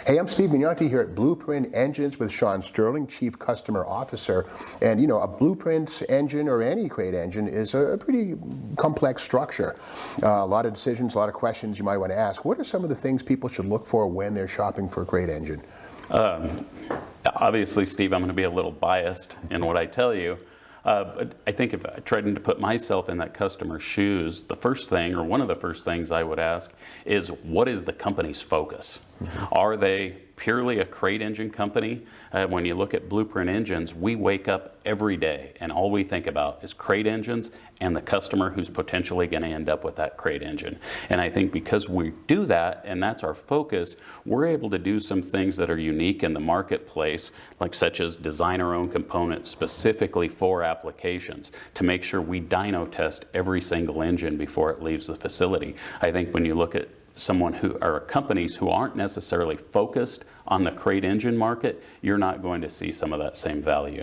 Hey, I'm Steve Mignonti here at BluePrint Engines with Sean Sterling, Chief Customer Officer. And you know, a BluePrint engine or any crate engine is a pretty complex structure. A lot of decisions, a lot of questions you might want to ask. What are some of the things people should look for when they're shopping for a crate engine? Obviously, Steve, I'm going to be a little biased in what I tell you. But I think if I tried to put myself in that customer's shoes, the first thing, or one of the first things I would ask is, what is the company's focus? Are they purely a crate engine company? When you look at BluePrint engines, we wake up every day and all we think about is crate engines and the customer who's potentially going to end up with that crate engine. And I think because we do that and that's our focus, we're able to do some things that are unique in the marketplace, like such as design our own components specifically for applications to make sure we dyno test every single engine before it leaves the facility. I think when you look at someone who are companies who aren't necessarily focused on the crate engine market, you're not going to see some of that same value.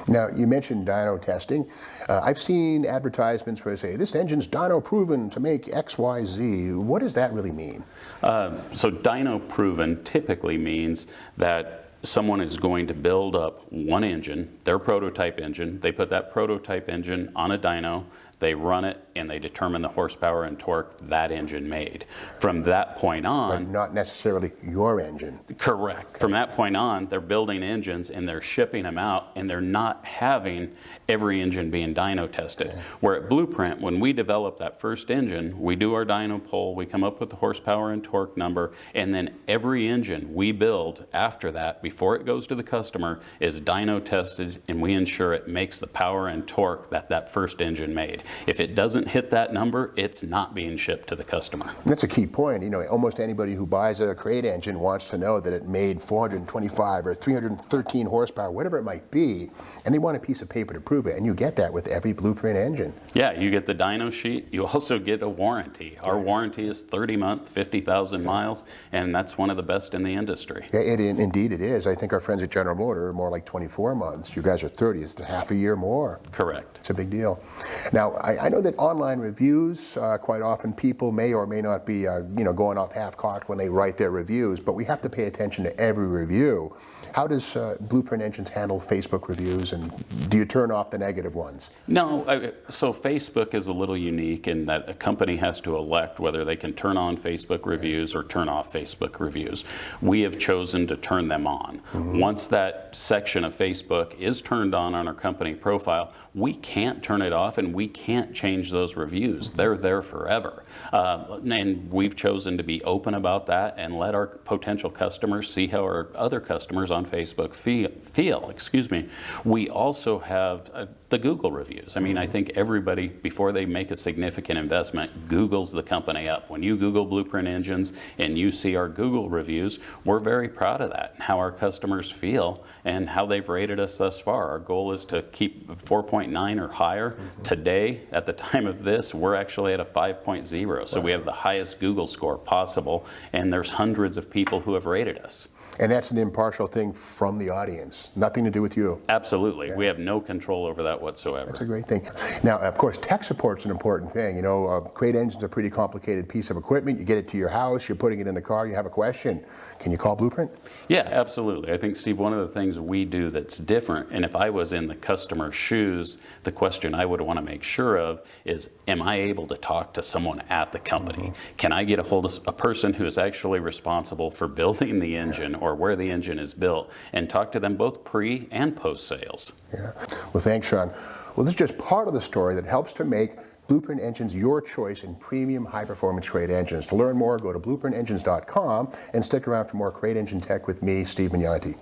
Now, you mentioned dyno testing. I've seen advertisements where they say, this engine's dyno proven to make X, Y, Z. What does that really mean? So dyno proven typically means that someone is going to build up one engine, their prototype engine. They put that prototype engine on a dyno, they run it, and they determine the horsepower and torque that engine made. From that point on... But not necessarily your engine. Correct. Okay. From that point on, they're building engines and they're shipping them out, and they're not having every engine being dyno tested. Okay. Where at BluePrint, when we develop that first engine, we do our dyno poll, we come up with the horsepower and torque number, and then every engine we build after that, before it goes to the customer, is dyno tested, and we ensure it makes the power and torque that that first engine made. If it doesn't hit that number, it's not being shipped to the customer. That's a key point. You know, almost anybody who buys a crate engine wants to know that it made 425 or 313 horsepower, whatever it might be, and they want a piece of paper to prove it, and you get that with every BluePrint engine. Yeah, you get the dyno sheet. You also get a warranty. Our warranty is 30 months, 50,000 miles, and that's one of the best in the industry. Yeah, indeed it is. I think our friends at General Motors are more like 24 months. You guys are 30. It's half a year more. Correct. It's a big deal. Now, I know that online reviews, quite often people may or may not be going off half-cocked when they write their reviews, but we have to pay attention to every review. How does BluePrint Engines handle Facebook reviews, and do you turn off the negative ones? No, so Facebook is a little unique in that a company has to elect whether they can turn on Facebook reviews or turn off Facebook reviews. We have chosen to turn them on. Mm-hmm. Once that section of Facebook is turned on our company profile, we can't turn it off and we can't change those reviews. They're there forever. And we've chosen to be open about that and let our potential customers see how our other customers on Facebook feel. Excuse me. We also have the Google reviews. I mean, I think everybody, before they make a significant investment, Googles the company up. When you Google BluePrint Engines and you see our Google reviews, we're very proud of that, how our customers feel and how they've rated us thus far. Our goal is to keep 4.9 or higher. Mm-hmm. Today, at the time of this, we're actually at a 5.0. So we have the highest Google score possible, and there's hundreds of people who have rated us. And that's an impartial thing from the audience, nothing to do with you. Absolutely. Yeah. We have no control over that whatsoever. That's a great thing. Now, of course, tech support's an important thing. You know, crate engine's a pretty complicated piece of equipment. You get it to your house, you're putting it in the car, you have a question. Can you call BluePrint? Yeah, absolutely. I think, Steve, one of the things we do that's different, and if I was in the customer's shoes, the question I would want to make sure of is, am I able to talk to someone at the company? Mm-hmm. Can I get a hold of a person who is actually responsible for building the engine or where the engine is built, and talk to them both pre and post sales? Yeah. Well, thanks, Sean. Well, this is just part of the story that helps to make BluePrint Engines your choice in premium high-performance crate engines. To learn more, go to blueprintengines.com and stick around for more crate engine tech with me, Steve Mignonti.